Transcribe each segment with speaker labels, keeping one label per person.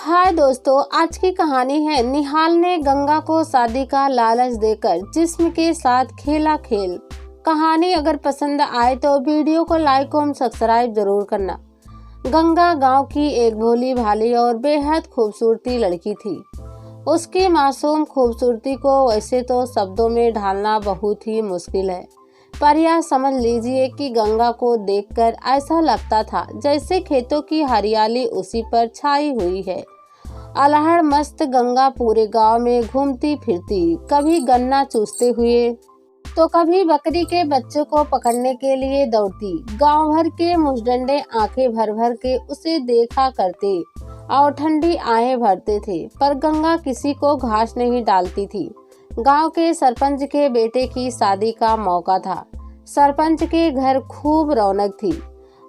Speaker 1: हाय दोस्तों, आज की कहानी है निहाल ने गंगा को शादी का लालच देकर जिस्म के साथ खेला खेल। कहानी अगर पसंद आए तो वीडियो को लाइक और सब्सक्राइब जरूर करना। गंगा गांव की एक भोली भाली और बेहद खूबसूरती लड़की थी। उसकी मासूम खूबसूरती को वैसे तो शब्दों में ढालना बहुत ही मुश्किल है, पर यह समझ लीजिए कि गंगा को देखकर ऐसा लगता था जैसे खेतों की हरियाली उसी पर छाई हुई है। अल्हड़ मस्त गंगा पूरे गांव में घूमती फिरती, कभी गन्ना चूसते हुए तो कभी बकरी के बच्चों को पकड़ने के लिए दौड़ती। गांव भर के मुजडंडे आंखें भर भर के उसे देखा करते और ठंडी आहें भरते थे, पर गंगा किसी को घास नहीं डालती थी। गांव के सरपंच के बेटे की शादी का मौका था। सरपंच के घर खूब रौनक थी।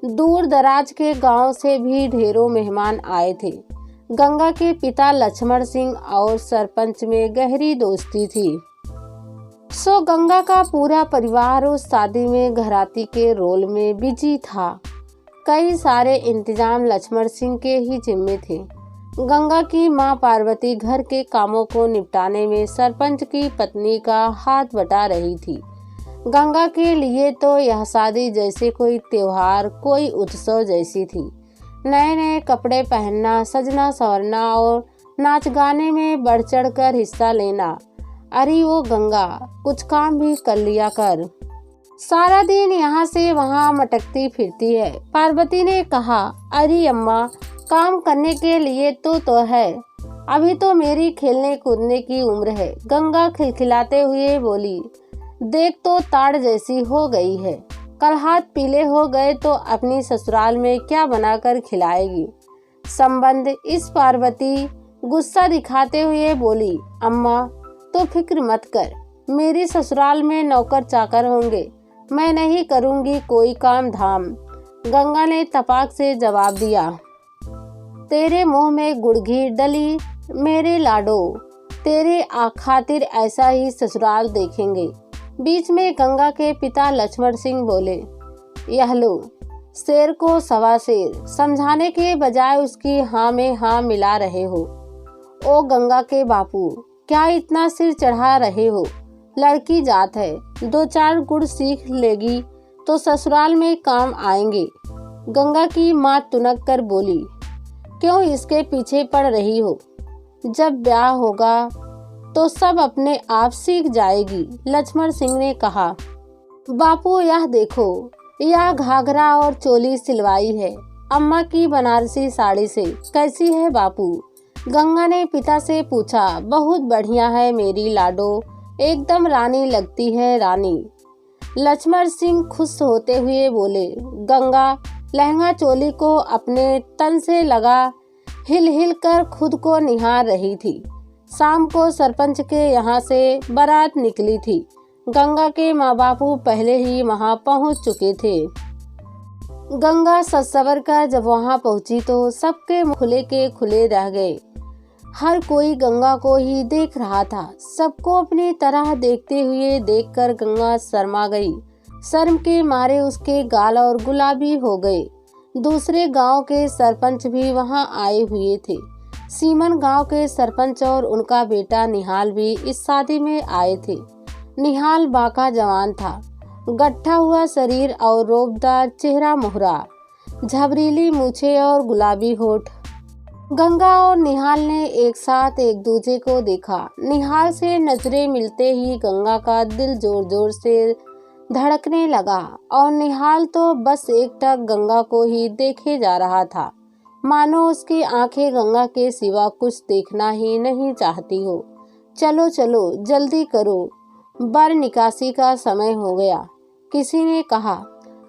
Speaker 1: दूर दराज के गांव से भी ढेरों मेहमान आए थे। गंगा के पिता लक्ष्मण सिंह और सरपंच में गहरी दोस्ती थी। सो गंगा का पूरा परिवार उस शादी में घराती के रोल में बिजी था। कई सारे इंतजाम लक्ष्मण सिंह के ही जिम्मे थे। गंगा की मां पार्वती घर के कामों को निपटाने में सरपंच की पत्नी का हाथ बटा रही थी। गंगा के लिए तो यह शादी जैसे कोई त्योहार, कोई उत्सव जैसी थी। नए नए कपड़े पहनना, सजना संवरना और नाच गाने में बढ़ चढ़ कर हिस्सा लेना। अरे वो गंगा, कुछ काम भी कर लिया कर। सारा दिन यहाँ से वहाँ मटकती फिरती है। पार्वती ने कहा, अरे अम्मा, काम करने के लिए तो है, अभी तो मेरी खेलने कूदने की उम्र है। गंगा खिलखिलाते हुए बोली, देख तो ताड़ जैसी हो गई है, कल हाथ पीले हो गए तो अपनी ससुराल में क्या बनाकर खिलाएगी। संबंध इस पार्वती गुस्सा दिखाते हुए बोली, अम्मा तो फिक्र मत कर, मेरी ससुराल में नौकर चाकर होंगे, मैं नहीं करूँगी कोई काम धाम। गंगा ने तपाक से जवाब दिया, तेरे मुंह में गुड़ घी डली मेरे लाडो, तेरे खातिर ऐसा ही ससुराल देखेंगे। बीच में गंगा के पिता लक्ष्मण सिंह बोले, यह लो, शेर को सवा शेर। समझाने के बजाय उसकी हाँ में हाँ मिला रहे हो। ओ गंगा के बापू, क्या इतना सिर चढ़ा रहे हो? लड़की जात है, 2-4 गुड़ सीख लेगी तो ससुराल में काम आएंगे। गंगा की माँ तुनक कर बोली, क्यों इसके पीछे पड़ रही हो? जब ब्याह होगा तो सब अपने आप सीख जाएगी। लक्ष्मण सिंह ने कहा, बापू यह देखो, यह घाघरा और चोली सिलवाई है अम्मा की बनारसी साड़ी से, कैसी है बापू? गंगा ने पिता से पूछा। बहुत बढ़िया है मेरी लाडो, एकदम रानी लगती है रानी। लक्ष्मण सिंह खुश होते हुए बोले। गंगा लहंगा चोली को अपने तन से लगा हिल हिल कर खुद को निहार रही थी। शाम को सरपंच के यहाँ से बारात निकली थी। गंगा के माँ बापू पहले ही वहाँ पहुँच चुके थे। गंगा सज-सवर कर जब वहाँ पहुँची तो सबके मुँह खुले के खुले रह गए। हर कोई गंगा को ही देख रहा था। सबको अपनी तरह देखते हुए देखकर गंगा शर्मा गई। शर्म के मारे उसके गाल और गुलाबी हो गए। दूसरे गांव के सरपंच भी वहां आए हुए थे। सीमन गांव के सरपंच और उनका बेटा निहाल भी इस शादी में आए थे। निहाल बाका जवान था, गट्ठा हुआ शरीर और रोबदार चेहरा मुहरा, झबरीली मूछें और गुलाबी होठ। गंगा और निहाल ने एक साथ एक दूसरे को देखा। निहाल से नजरें मिलते ही गंगा का दिल जोर जोर से धड़कने लगा और निहाल तो बस एकटक गंगा को ही देखे जा रहा था, मानो उसकी आंखें गंगा के सिवा कुछ देखना ही नहीं चाहती हो। चलो चलो जल्दी करो, बर निकासी का समय हो गया, किसी ने कहा।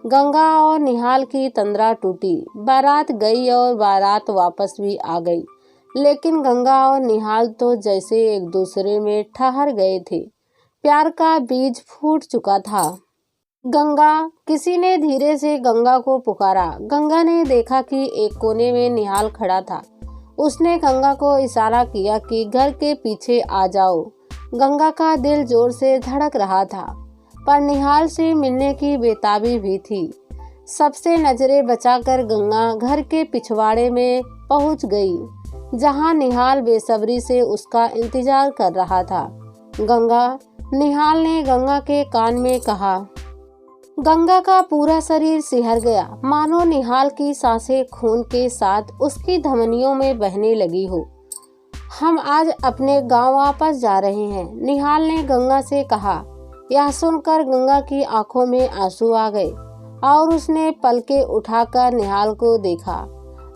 Speaker 1: गंगा और निहाल की तंद्रा टूटी। बारात गई और बारात वापस भी आ गई, लेकिन गंगा और निहाल तो जैसे एक दूसरे में ठहर गए थे। प्यार का बीज फूट चुका था। गंगा, किसी ने धीरे से गंगा को पुकारा। गंगा ने देखा कि एक कोने में निहाल खड़ा था। उसने गंगा को इशारा किया कि घर के पीछे आ जाओ। गंगा का दिल जोर से धड़क रहा था, पर निहाल से मिलने की बेताबी भी थी। सबसे नजरें बचाकर गंगा घर के पिछवाड़े में पहुंच गई, जहां निहाल बेसब्री से उसका इंतजार कर रहा था। गंगा, निहाल ने गंगा के कान में कहा। गंगा का पूरा शरीर सिहर गया, मानो निहाल की सांसें खून के साथ उसकी धमनियों में बहने लगी हो। हम आज अपने गांव वापस जा रहे हैं, निहाल ने गंगा से कहा। यह सुनकर गंगा की आंखों में आंसू आ गए और उसने पलकें उठाकर निहाल को देखा।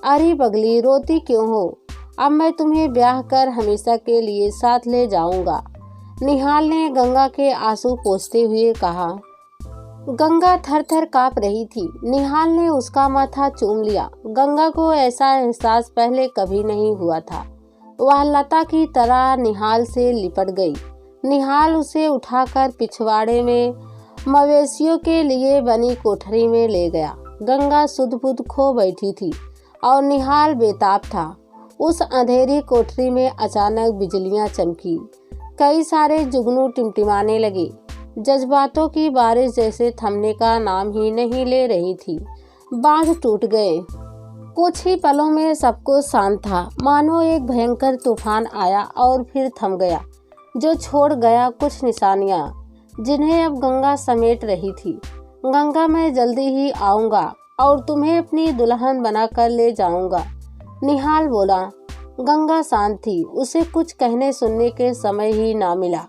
Speaker 1: अरे पगली, रोती क्यों हो? अब मैं तुम्हें ब्याह कर हमेशा के लिए साथ ले जाऊंगा, निहाल ने गंगा के आंसू पोंछते हुए कहा। गंगा थर थर कांप रही थी। निहाल ने उसका माथा चूम लिया। गंगा को ऐसा एहसास पहले कभी नहीं हुआ था। वह लता की तरह निहाल से लिपट गई। निहाल उसे उठाकर पिछवाड़े में मवेशियों के लिए बनी कोठरी में ले गया। गंगा सुध-बुध खो बैठी थी और निहाल बेताब था। उस अंधेरी कोठरी में अचानक बिजलियां चमकी। कई सारे जुगनू टिमटिमाने लगे। जज्बातों की बारिश जैसे थमने का नाम ही नहीं ले रही थी। बांध टूट गए। कुछ ही पलों में सब कुछ शांत था, मानो एक भयंकर तूफान आया और फिर थम गया, जो छोड़ गया कुछ निशानियां जिन्हें अब गंगा समेट रही थी। गंगा, मैं जल्दी ही आऊंगा और तुम्हें अपनी दुल्हन बनाकर ले जाऊंगा, निहाल बोला। गंगा शांत थी। उसे कुछ कहने सुनने के समय ही ना मिला।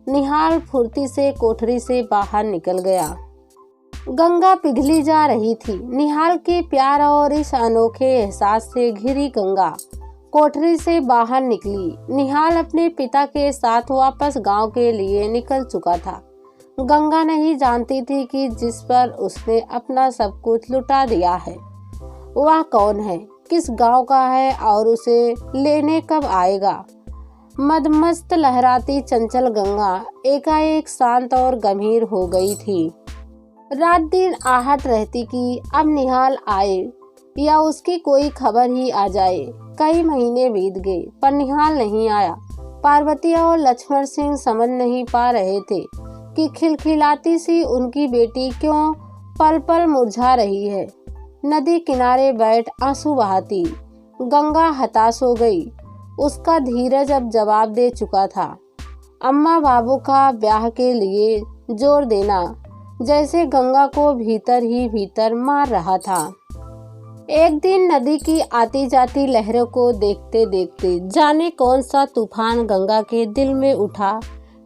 Speaker 1: निहाल फुर्ती से कोठरी से बाहर निकल गया। गंगा पिघली जा रही थी। निहाल के प्यार और इस अनोखे एहसास से घिरी गंगा कोठरी से बाहर निकली। निहाल अपने पिता के साथ वापस गांव के लिए निकल चुका था। गंगा नहीं जानती थी कि जिस पर उसने अपना सब कुछ लुटा दिया है वह कौन है, किस गांव का है और उसे लेने कब आएगा। मदमस्त लहराती चंचल गंगा एकाएक शांत और गंभीर हो गई थी। रात दिन आहट रहती कि अब निहाल आए या उसकी कोई खबर ही आ जाए। कई महीने बीत गए पर निहाल नहीं आया। पार्वती और लक्ष्मण सिंह समझ नहीं पा रहे थे कि खिलखिलाती सी उनकी बेटी क्यों पल पल मुरझा रही है। नदी किनारे बैठ आंसू बहाती गंगा हताश हो गई। उसका धीरज अब जवाब दे चुका था। अम्मा बाबू का ब्याह के लिए जोर देना जैसे गंगा को भीतर ही भीतर मार रहा था। एक दिन नदी की आती जाती लहरों को देखते देखते जाने कौन सा तूफान गंगा के दिल में उठा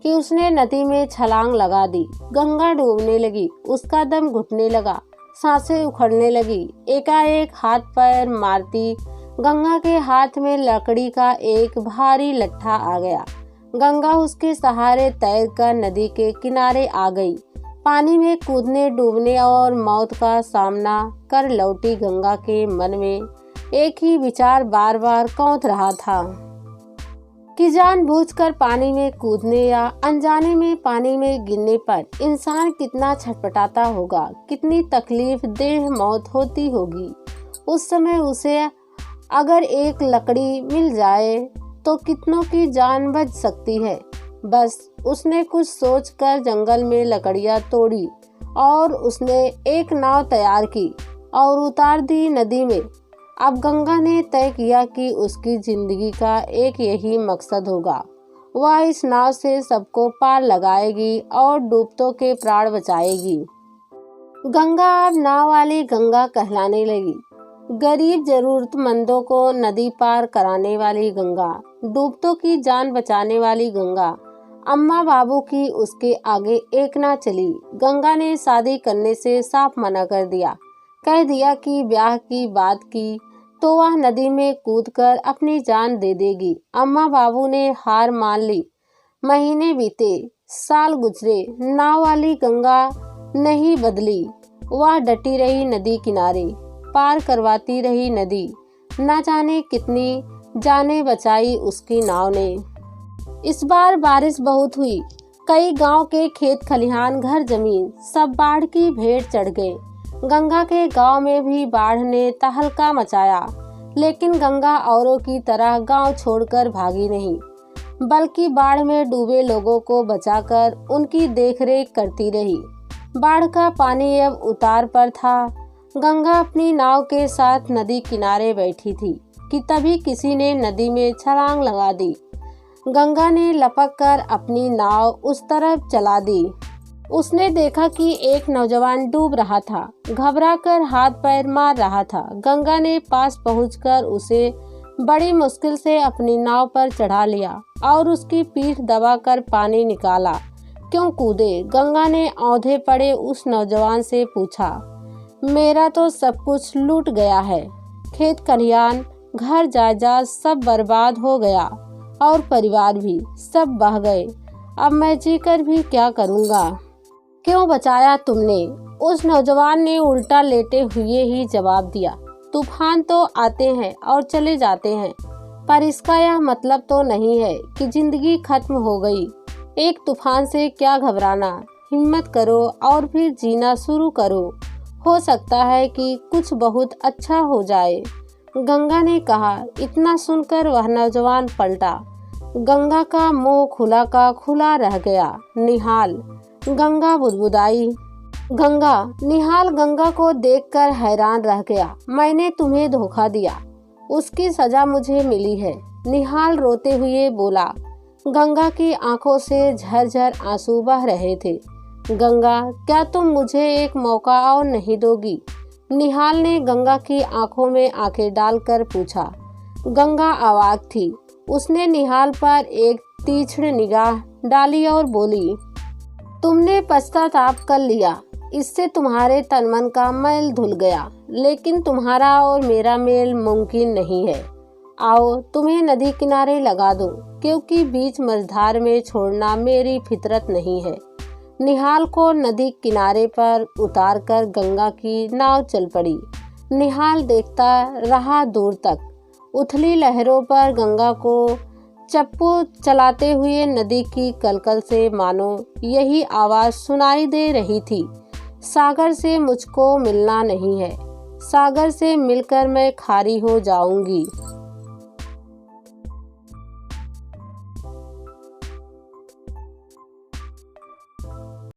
Speaker 1: कि उसने नदी में छलांग लगा दी। गंगा डूबने लगी। उसका दम घुटने लगा, सांसें उखड़ने लगी। एकाएक हाथ पैर मारती गंगा के हाथ में लकड़ी का एक भारी लट्ठा आ गया। गंगा उसके सहारे तैरकर नदी के किनारे आ गई। पानी में कूदने, डूबने और मौत का सामना कर लौटी गंगा के मन में एक ही विचार बार बार कौंध रहा था कि जानबूझकर पानी में कूदने या अनजाने में पानी में गिरने पर इंसान कितना छटपटाता होगा, कितनी तकलीफ देह मौत होती होगी। उस समय उसे अगर एक लकड़ी मिल जाए तो कितनों की जान बच सकती है। बस उसने कुछ सोचकर जंगल में लकड़ियां तोड़ी और उसने एक नाव तैयार की और उतार दी नदी में। अब गंगा ने तय किया कि उसकी जिंदगी का एक यही मकसद होगा। वह इस नाव से सबको पार लगाएगी और डूबतों के प्राण बचाएगी। गंगा अब नाव वाली गंगा कहलाने लगी। गरीब जरूरतमंदों को नदी पार कराने वाली गंगा, डूबतों की जान बचाने वाली गंगा। अम्मा बाबू की उसके आगे एक ना चली। गंगा ने शादी करने से साफ मना कर दिया। कह दिया कि ब्याह की बात की तो वह नदी में कूदकर अपनी जान दे देगी। अम्मा बाबू ने हार मान ली। महीने बीते, साल गुजरे, नाव वाली गंगा नहीं बदली। वह डटी रही नदी किनारे, पार करवाती रही नदी। न जाने कितनी जानें बचाई उसकी नाव ने। इस बार बारिश बहुत हुई। कई गांव के खेत खलिहान, घर जमीन सब बाढ़ की भेंट चढ़ गए। गंगा के गांव में भी बाढ़ ने तहलका मचाया, लेकिन गंगा औरों की तरह गांव छोड़कर भागी नहीं, बल्कि बाढ़ में डूबे लोगों को बचाकर उनकी देखरेख करती रही। बाढ़ का पानी अब उतार पर था। गंगा अपनी नाव के साथ नदी किनारे बैठी थी। कि तभी किसी ने नदी में छलांग लगा दी। गंगा ने लपक कर अपनी नाव उस तरफ चला दी। उसने देखा कि एक नौजवान डूब रहा था, घबराकर हाथ पैर मार रहा था। गंगा ने पास पहुंचकर उसे बड़ी मुश्किल से अपनी नाव पर चढ़ा लिया और उसकी पीठ दबाकर पानी निकाला। क्यों कूदे? गंगा ने औंधे पड़े उस नौजवान से पूछा। मेरा तो सब कुछ लूट गया है, खेत खलिहान, घर जायदाद सब बर्बाद हो गया और परिवार भी सब बह गए। अब मैं जीकर भी क्या करूँगा? क्यों बचाया तुमने? उस नौजवान ने उल्टा लेटे हुए ही जवाब दिया। तूफान तो आते हैं और चले जाते हैं, पर इसका यह मतलब तो नहीं है कि जिंदगी खत्म हो गई। एक तूफान से क्या घबराना, हिम्मत करो और फिर जीना शुरू करो। हो सकता है कि कुछ बहुत अच्छा हो जाए, गंगा ने कहा। इतना सुनकर वह नौजवान पलटा। गंगा का मुंह खुला का खुला रह गया। निहाल, गंगा बुदबुदाई। गंगा, निहाल गंगा को देखकर हैरान रह गया। मैंने तुम्हें धोखा दिया, उसकी सजा मुझे मिली है, निहाल रोते हुए बोला। गंगा की आंखों से झरझर आंसू बह रहे थे। गंगा, क्या तुम मुझे एक मौका और नहीं दोगी? निहाल ने गंगा की आंखों में आंखें डालकर पूछा। गंगा अवाक थी। उसने निहाल पर एक तीक्ष्ण निगाह डाली और बोली, तुमने पश्चाताप कर लिया, इससे तुम्हारे तन मन का मैल धुल गया, लेकिन तुम्हारा और मेरा मेल मुमकिन नहीं है। आओ तुम्हें नदी किनारे लगा दूं, क्योंकि बीच मझधार में छोड़ना मेरी फितरत नहीं है। निहाल को नदी किनारे पर उतारकर गंगा की नाव चल पड़ी। निहाल देखता रहा दूर तक। उथली लहरों पर गंगा को चप्पू चलाते हुए नदी की कलकल से मानो यही आवाज़ सुनाई दे रही थी। सागर से मुझको मिलना नहीं है, सागर से मिलकर मैं खारी हो जाऊंगी।